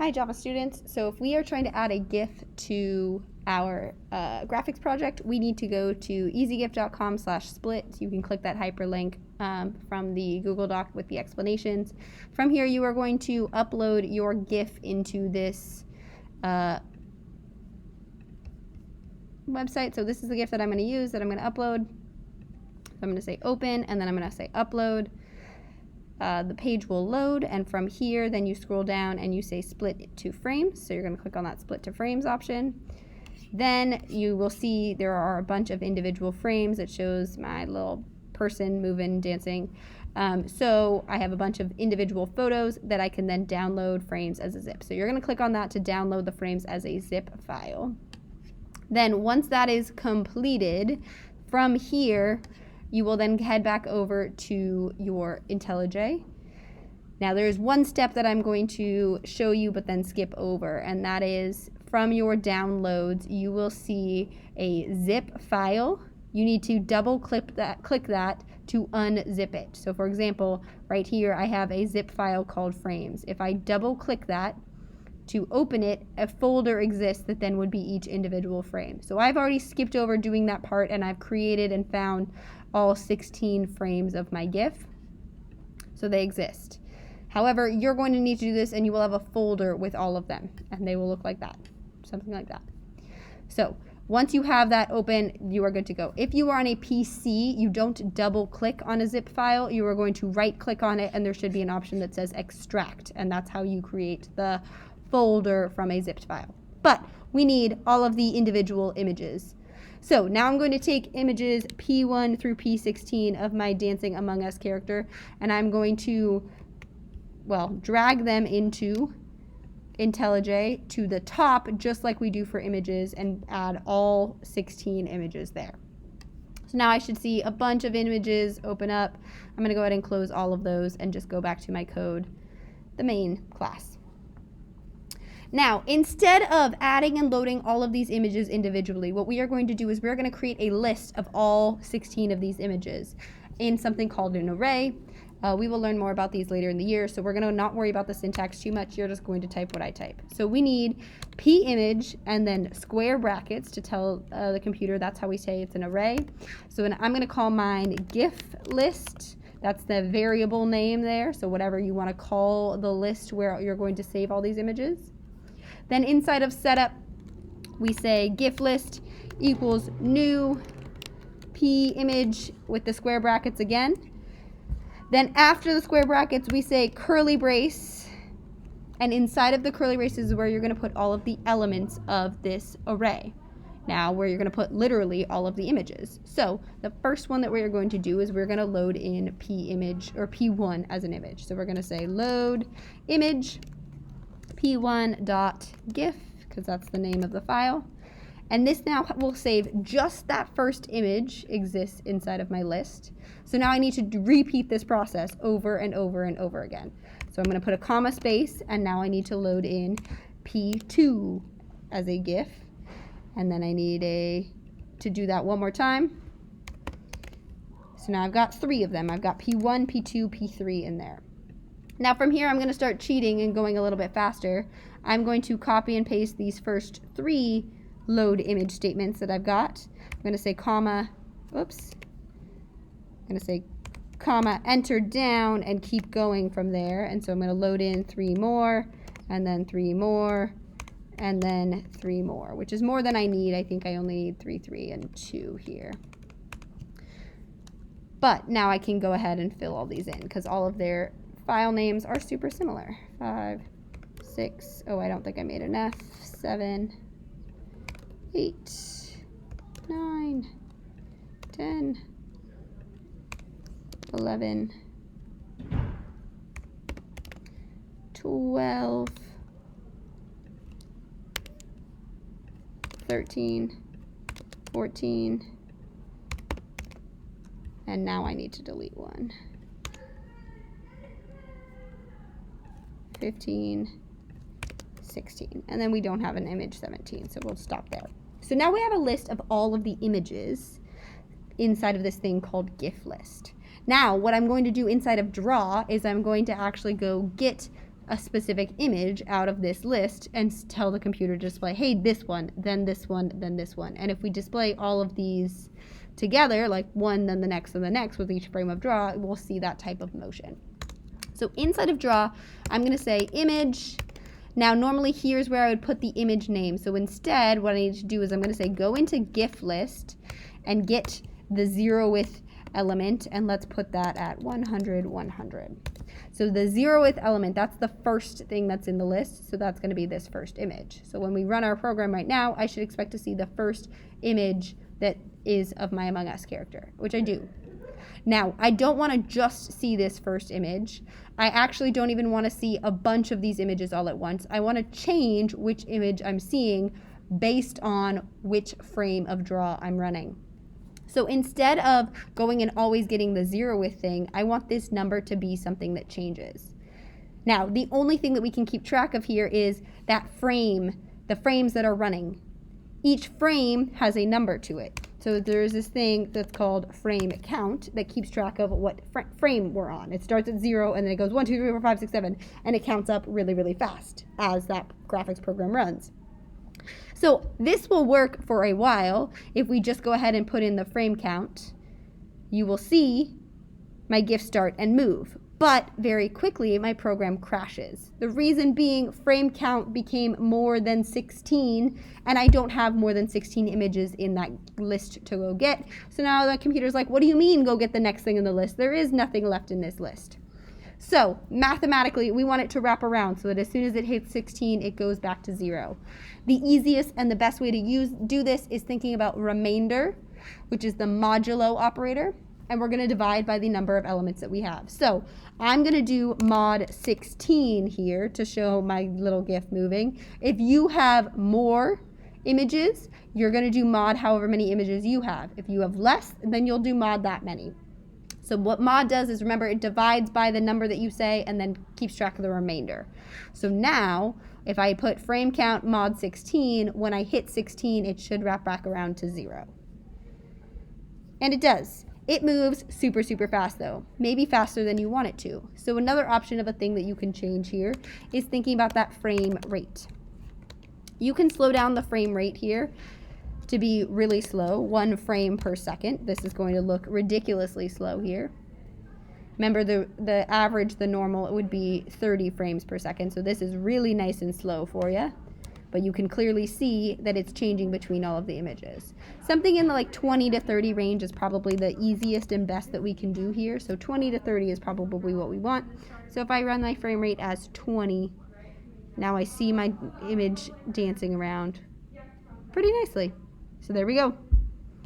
Hi Java students. So if we are trying to add a GIF to our graphics project, we need to go to easygif.com/split. You can click that hyperlink from the Google Doc with the explanations. From here, you are going to upload your GIF into this website. So this is the GIF that I'm going to use, that I'm going to upload. So I'm going to say open, and then I'm going to say upload. The page will load, and from here then you scroll down and you say split to frames. So you're going to click on that split to frames option. Then you will see there are a bunch of individual frames. It shows my little person moving, dancing. So I have a bunch of individual photos that I can then download frames as a zip. So you're going to click on that to download the frames as a zip file. Then once that is completed, from here you will then head back over to your IntelliJ. Now there's one step that I'm going to show you but then skip over, and that is from your downloads you will see a zip file. You need to double click that to unzip it. So for example, right here I have a zip file called frames. If I double click that to open it, a folder exists that then would be each individual frame. So I've already skipped over doing that part, and I've created and found all 16 frames of my GIF. So they exist. However, you're going to need to do this, and you will have a folder with all of them, and they will look like that, something like that. So once you have that open, you are good to go. If you are on a PC, you don't double click on a zip file. You are going to right click on it, and there should be an option that says extract, and that's how you create the folder from a zipped file. But we need all of the individual images. So now I'm going to take images P1 through P16 of my Dancing Among Us character, and I'm going to, well, drag them into IntelliJ to the top, just like we do for images, and add all 16 images there. So now I should see a bunch of images open up. I'm going to go ahead and close all of those and just go back to my code, the main class. Now, instead of adding and loading all of these images individually, what we are going to do is we're going to create a list of all 16 of these images in something called an array. We will learn more about these later in the year, so we're going to not worry about the syntax too much. You're just going to type what I type. So we need p image and then square brackets to tell the computer that's how we say it's an array. So I'm going to call mine GIF list. That's the variable name there, so whatever you want to call the list where you're going to save all these images. Then inside of setup, we say GIF list equals new p image with the square brackets again. Then after the square brackets, we say curly brace, and inside of the curly braces is where you're going to put all of the elements of this array. Now, where you're going to put literally all of the images. So the first one that we're going to do is we're going to load in p image, or p1 as an image. So we're going to say load image p1.gif, because that's the name of the file. And this now will save just that first image exists inside of my list. So now I need to repeat this process over and over and over again. So I'm going to put a comma space, and now I need to load in p2 as a GIF. And then I need to do that one more time. So now I've got 3 of them. I've got p1, p2, p3 in there. Now from here, I'm going to start cheating and going a little bit faster. I'm going to copy and paste these first 3 load image statements that I've got. I'm going to say comma, oops. I'm going to say comma, enter down, and keep going from there. And so I'm going to load in 3 more, and then 3 more, and then 3 more, which is more than I need. I think I only need 3, 3, and 2 here. But now I can go ahead and fill all these in, because all of their file names are super similar. 5, 6, oh, I don't think I made enough. 7, 8, 9, 10, 11, 12, 13, 14, and now I need to delete 1. 15, 16, and then we don't have an image 17, so we'll stop there. So now we have a list of all of the images inside of this thing called GIF list. Now what I'm going to do inside of draw is I'm going to actually go get a specific image out of this list and tell the computer to display, hey, this one, then this one, then this one. And if we display all of these together, like one, then the next, and the next with each frame of draw, we'll see that type of motion. So inside of draw, I'm going to say image. Now normally here's where I would put the image name. So instead what I need to do is I'm going to say go into Gif list and get the 0th element, and let's put that at 100, 100. So the 0th element, that's the first thing that's in the list, so that's going to be this first image. So when we run our program right now, I should expect to see the first image that is of my Among Us character, which I do. Now, I don't want to just see this first image. I actually don't even want to see a bunch of these images all at once. I want to change which image I'm seeing based on which frame of draw I'm running. So instead of going and always getting the 0th thing, I want this number to be something that changes. Now, the only thing that we can keep track of here is that frame, the frames that are running. Each frame has a number to it. So there's this thing that's called frame count that keeps track of what frame we're on. It starts at 0 and then it goes 1, 2, 3, 4, 5, 6, 7, and it counts up really, really fast as that graphics program runs. So this will work for a while. If we just go ahead and put in the frame count, you will see my GIF start and move. But very quickly, my program crashes. The reason being, frame count became more than 16, and I don't have more than 16 images in that list to go get. So now the computer's like, what do you mean go get the next thing in the list? There is nothing left in this list. So mathematically, we want it to wrap around so that as soon as it hits 16, it goes back to 0. The easiest and the best way to do this is thinking about remainder, which is the modulo operator. And we're going to divide by the number of elements that we have. So I'm going to do mod 16 here to show my little GIF moving. If you have more images, you're going to do mod however many images you have. If you have less, then you'll do mod that many. So what mod does is, remember, it divides by the number that you say and then keeps track of the remainder. So now, if I put frame count mod 16, when I hit 16, it should wrap back around to 0. And it does. It moves super, super fast though, maybe faster than you want it to. So another option of a thing that you can change here is thinking about that frame rate. You can slow down the frame rate here to be really slow, 1 frame per second. This is going to look ridiculously slow here. Remember the average, the normal, it would be 30 frames per second. So this is really nice and slow for you. But you can clearly see that it's changing between all of the images. Something in the like 20 to 30 range is probably the easiest and best that we can do here. So 20 to 30 is probably what we want. So if I run my frame rate as 20, now I see my image dancing around pretty nicely. So there we go.